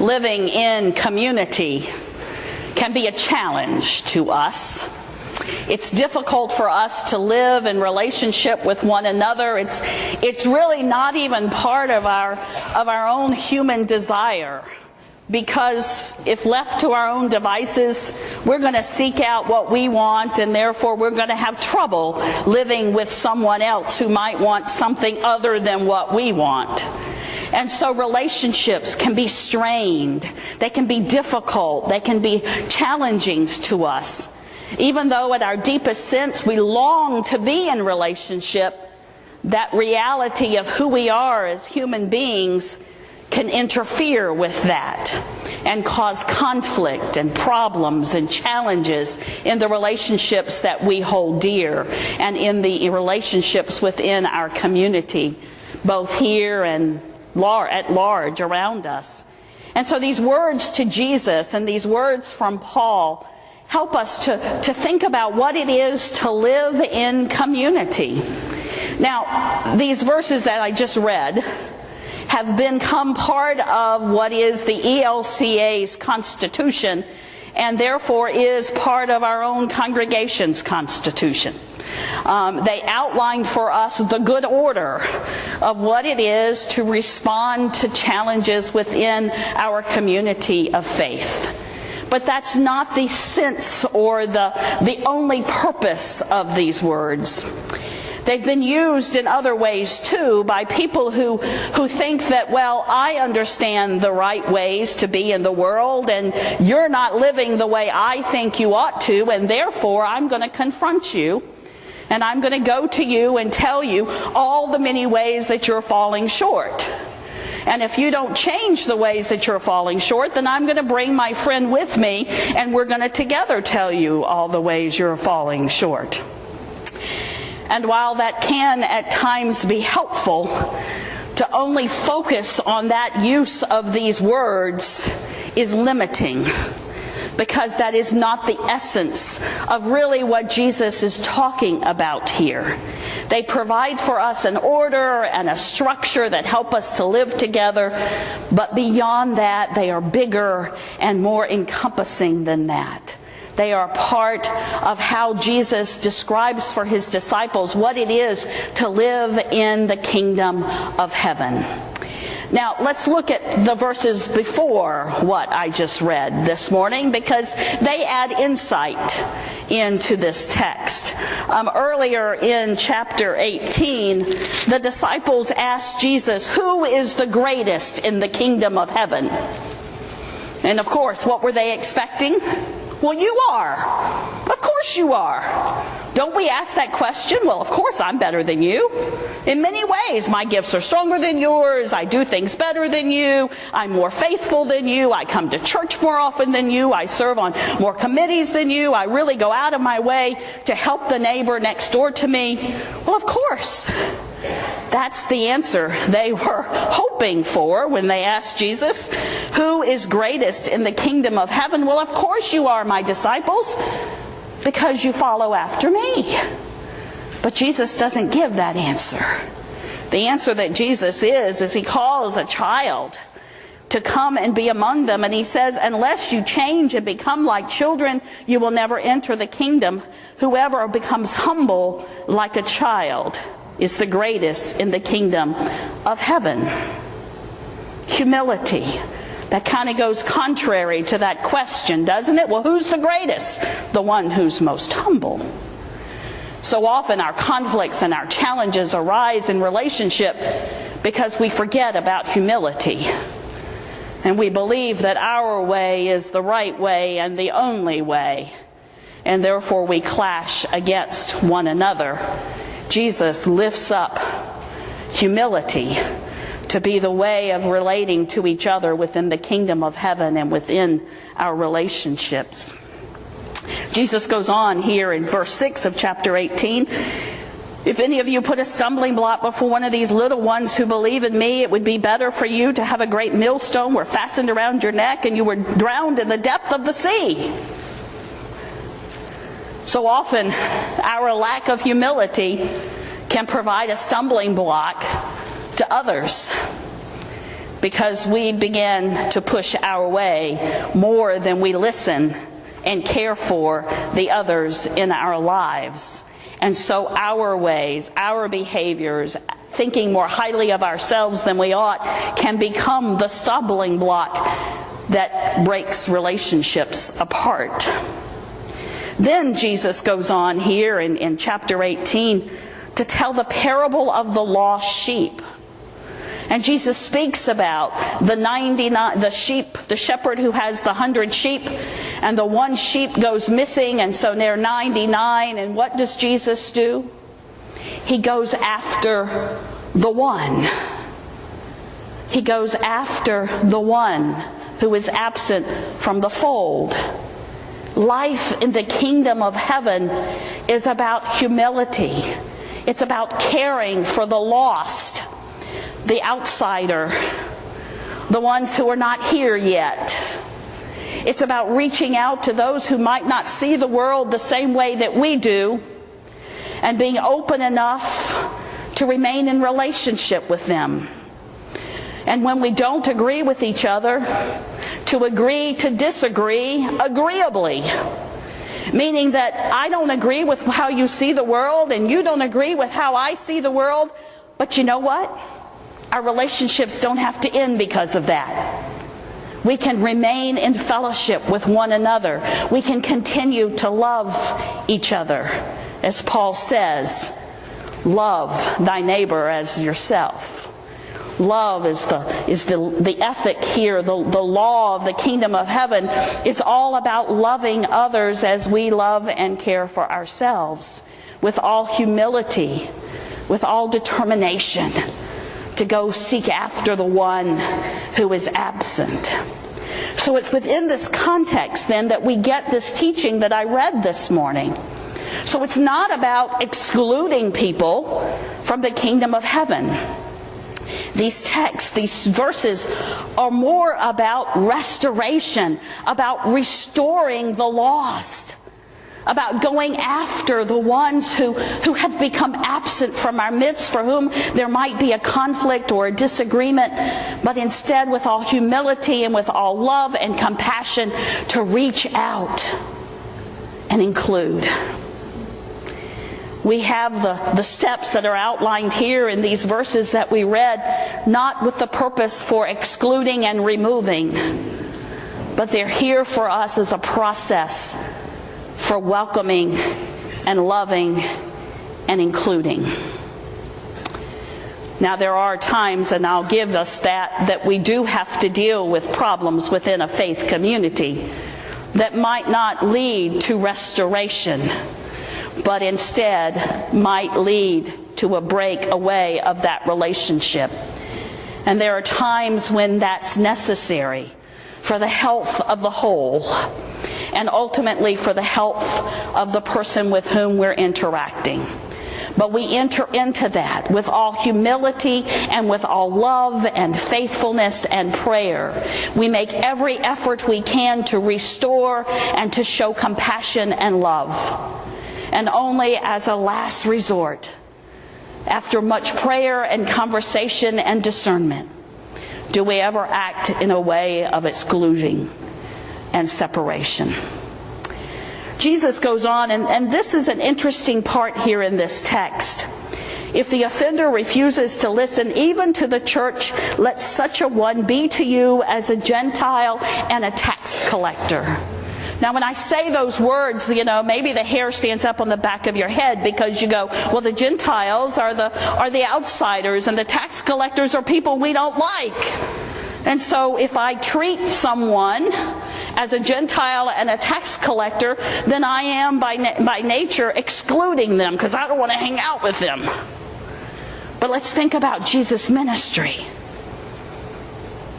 living in community can be a challenge to us. It's difficult for us to live in relationship with one another. It's really not even part of our own human desire, because if left to our own devices, we're going to seek out what we want, and therefore we're going to have trouble living with someone else who might want something other than what we want. And so relationships can be strained, they can be difficult, they can be challenging to us. Even though at our deepest sense we long to be in relationship, that reality of who we are as human beings can interfere with that and cause conflict and problems and challenges in the relationships that we hold dear and in the relationships within our community, both here and at large around us. And so these words to Jesus and these words from Paul help us to think about what it is to live in community. Now, these verses that I just read have become part of what is the ELCA's constitution, and therefore is part of our own congregation's constitution. They outlined for us the good order of what it is to respond to challenges within our community of faith. But that's not the sense or the only purpose of these words. They've been used in other ways too by people who think that, well, I understand the right ways to be in the world and you're not living the way I think you ought to, and therefore I'm going to confront you. And I'm going to go to you and tell you all the many ways that you're falling short. And if you don't change the ways that you're falling short, then I'm going to bring my friend with me, and we're going to together tell you all the ways you're falling short. And while that can at times be helpful, to only focus on that use of these words is limiting, because that is not the essence of really what Jesus is talking about here. They provide for us an order and a structure that help us to live together, but beyond that, they are bigger and more encompassing than that. They are part of how Jesus describes for his disciples what it is to live in the kingdom of heaven. Now, let's look at the verses before what I just read this morning, because they add insight into this text. Earlier in chapter 18, the disciples asked Jesus, "Who is the greatest in the kingdom of heaven?" And of course, what were they expecting? Well, you are. Of course you are. Don't we ask that question? Well, of course I'm better than you. In many ways, my gifts are stronger than yours. I do things better than you. I'm more faithful than you. I come to church more often than you. I serve on more committees than you. I really go out of my way to help the neighbor next door to me. Well, of course. That's the answer they were hoping for when they asked Jesus, "Who is greatest in the kingdom of heaven?" Well, of course you are, my disciples, because you follow after me. But Jesus doesn't give that answer. The answer that Jesus is he calls a child to come and be among them, and he says, unless you change and become like children, you will never enter the kingdom. Whoever becomes humble like a child is the greatest in the kingdom of heaven. Humility. That kind of goes contrary to that question, doesn't it? Well, who's the greatest? The one who's most humble. So often our conflicts and our challenges arise in relationship because we forget about humility. And we believe that our way is the right way and the only way. And therefore we clash against one another. Jesus lifts up humility to be the way of relating to each other within the kingdom of heaven and within our relationships. Jesus goes on here in verse 6 of chapter 18. "If any of you put a stumbling block before one of these little ones who believe in me, it would be better for you to have a great millstone were fastened around your neck and you were drowned in the depth of the sea." So often, our lack of humility can provide a stumbling block to others. because we begin to push our way more than we listen and care for the others in our lives. And so our ways, our behaviors, thinking more highly of ourselves than we ought, can become the stumbling block that breaks relationships apart. Then Jesus goes on here in chapter 18 to tell the parable of the lost sheep. And Jesus speaks about the sheep, the shepherd who has the 100 sheep, and the one sheep goes missing, and so there are 99. And what does Jesus do? He goes after the one. He goes after the one who is absent from the fold. Life in the kingdom of heaven is about humility. It's about caring for the lost, the outsider, the ones who are not here yet. It's about reaching out to those who might not see the world the same way that we do, and being open enough to remain in relationship with them. And when we don't agree with each other, to agree to disagree agreeably. Meaning that I don't agree with how you see the world, and you don't agree with how I see the world, but you know what? Our relationships don't have to end because of that. We can remain in fellowship with one another. We can continue to love each other. As Paul says, love thy neighbor as yourself. Love is the ethic here, the law of the kingdom of heaven. It's all about loving others as we love and care for ourselves, with all humility, with all determination to go seek after the one who is absent. So it's within this context then that we get this teaching that I read this morning. So it's not about excluding people from the kingdom of heaven. These texts, these verses are more about restoration, about restoring the lost, about going after the ones who have become absent from our midst, for whom there might be a conflict or a disagreement, but instead with all humility and with all love and compassion to reach out and include. We have the steps that are outlined here in these verses that we read, not with the purpose for excluding and removing, but they're here for us as a process for welcoming and loving and including. Now there are times, and I'll give us that we do have to deal with problems within a faith community that might not lead to restoration, but instead might lead to a breakaway of that relationship. And there are times when that's necessary for the health of the whole, and ultimately for the health of the person with whom we're interacting. But we enter into that with all humility and with all love and faithfulness and prayer. We make every effort we can to restore and to show compassion and love. And only as a last resort, after much prayer and conversation and discernment, do we ever act in a way of excluding and separation. Jesus goes on, and this is an interesting part here in this text. If the offender refuses to listen even to the church, let such a one be to you as a Gentile and a tax collector. Now, when I say those words, maybe the hair stands up on the back of your head, because you go, well, the Gentiles are the outsiders, and the tax collectors are people we don't like. And so if I treat someone as a Gentile and a tax collector, then I am by nature excluding them, because I don't want to hang out with them. But let's think about Jesus' ministry.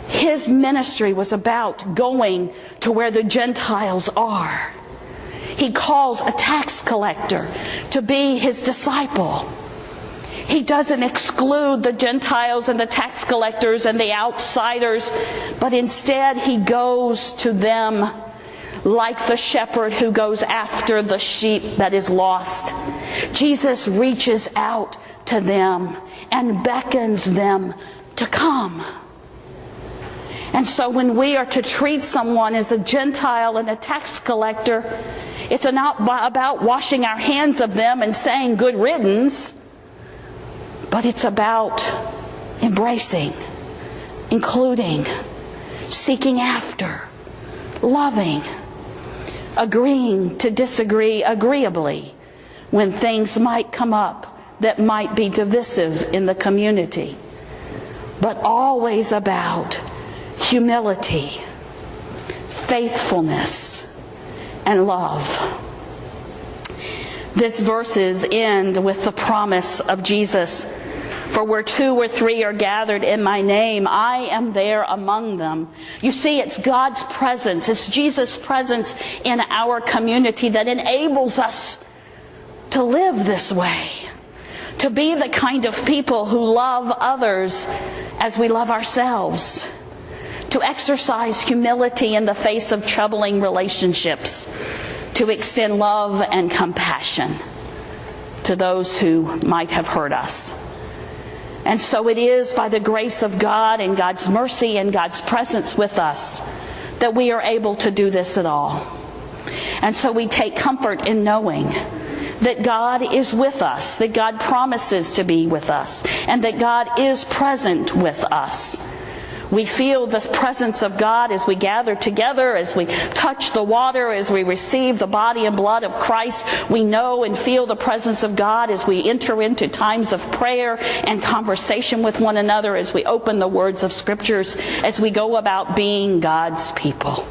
His ministry was about going to where the Gentiles are. He calls a tax collector to be his disciple. He doesn't exclude the Gentiles and the tax collectors and the outsiders, but instead he goes to them like the shepherd who goes after the sheep that is lost. Jesus reaches out to them and beckons them to come. And so when we are to treat someone as a Gentile and a tax collector, it's not about washing our hands of them and saying good riddance, but it's about embracing, including, seeking after, loving, agreeing to disagree agreeably when things might come up that might be divisive in the community, but always about humility, faithfulness, and love. These verses end with the promise of Jesus, "For where 2 or 3 are gathered in my name, I am there among them." You see, it's God's presence, it's Jesus' presence in our community that enables us to live this way, to be the kind of people who love others as we love ourselves, to exercise humility in the face of troubling relationships, to extend love and compassion to those who might have hurt us. And so it is by the grace of God and God's mercy and God's presence with us that we are able to do this at all. And so we take comfort in knowing that God is with us, that God promises to be with us, and that God is present with us. We feel the presence of God as we gather together, as we touch the water, as we receive the body and blood of Christ. We know and feel the presence of God as we enter into times of prayer and conversation with one another, as we open the words of Scriptures, as we go about being God's people.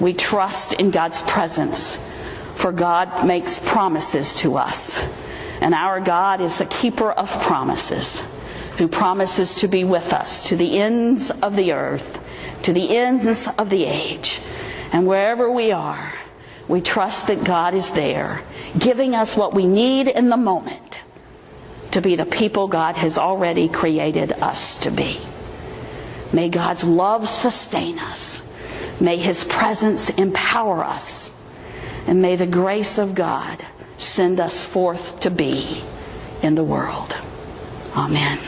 We trust in God's presence, for God makes promises to us. And our God is the keeper of promises, who promises to be with us to the ends of the earth, to the ends of the age. And wherever we are, we trust that God is there, giving us what we need in the moment to be the people God has already created us to be. May God's love sustain us. May His presence empower us. And may the grace of God send us forth to be in the world. Amen.